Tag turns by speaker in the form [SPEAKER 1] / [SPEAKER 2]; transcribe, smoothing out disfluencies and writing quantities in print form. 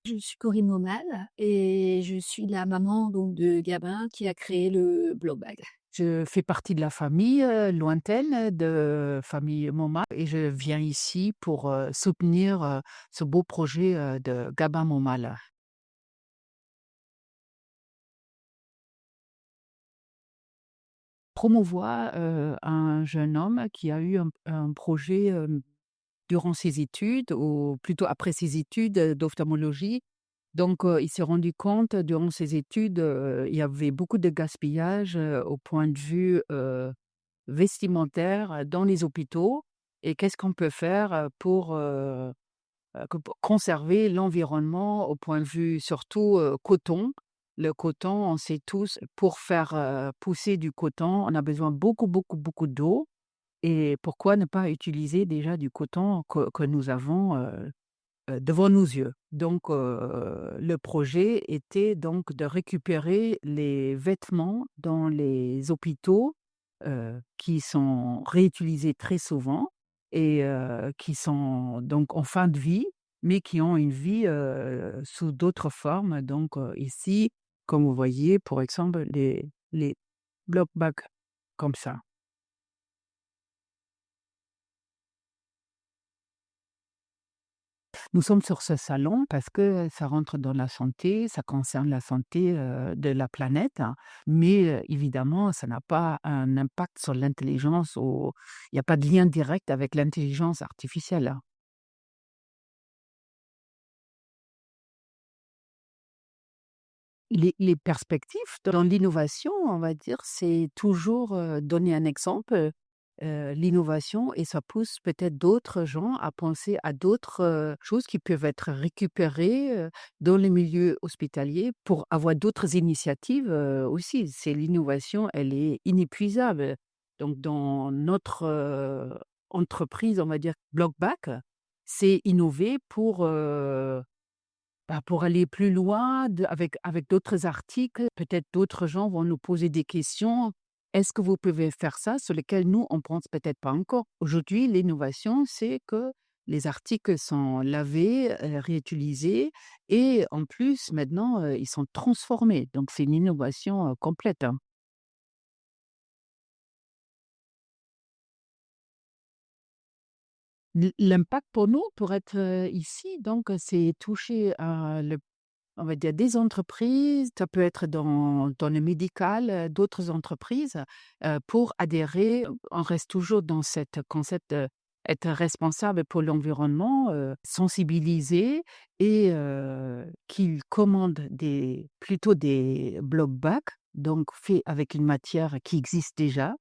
[SPEAKER 1] Je suis Corinne Momal et je suis la maman donc de Gabin qui a créé le Blog Bag.
[SPEAKER 2] Je fais partie de la famille, lointaine de famille Moma et je viens ici pour, soutenir, ce beau projet, de Gabin Momal. Promouvoir, un jeune homme qui a eu un projet, durant ses études ou plutôt après ses études, d'ophtalmologie. Donc, il s'est rendu compte durant ses études, il y avait beaucoup de gaspillage, au point de vue, vestimentaire, dans les hôpitaux et qu'est-ce qu'on peut faire, pour conserver l'environnement au point de vue surtout, coton. Le coton, on sait tous, pour faire, pousser du coton, on a besoin beaucoup, beaucoup, beaucoup d'eau et pourquoi ne pas utiliser déjà du coton que nous avons, devant nos yeux? Donc, le projet était donc de récupérer les vêtements dans les hôpitaux, qui sont réutilisés très souvent et qui sont donc en fin de vie, mais qui ont une vie, sous d'autres formes. Donc, ici, comme vous voyez, pour exemple, les bloc bags comme ça. Nous sommes sur ce salon parce que ça rentre dans la santé, ça concerne la santé, de la planète, hein, mais évidemment, ça n'a pas un impact sur l'intelligence ou il y a pas de lien direct avec l'intelligence artificielle, hein. Les perspectives dans l'innovation, on va dire, c'est toujours, donner un exemple, l'innovation et ça pousse peut-être d'autres gens à penser à d'autres, choses qui peuvent être récupérées, dans les milieux hospitaliers pour avoir d'autres initiatives, aussi. C'est l'innovation, elle est inépuisable. Donc dans notre, entreprise, on va dire Blockback, c'est innover pour aller plus loin avec d'autres articles, peut-être d'autres gens vont nous poser des questions. Est-ce que vous pouvez faire ça? Sur lesquels nous, on pense peut-être pas encore. Aujourd'hui, l'innovation, c'est que les articles sont lavés, réutilisés et en plus maintenant, ils sont transformés. Donc c'est une innovation, complète, hein. L'impact pour nous, pour être, ici, donc c'est toucher, le on va dire des entreprises, ça peut être dans le médical, d'autres entreprises, pour adhérer. On reste toujours dans cet concept, être responsable pour l'environnement, sensibiliser et qu'ils commandent plutôt des bloc bacs, donc faits avec une matière qui existe déjà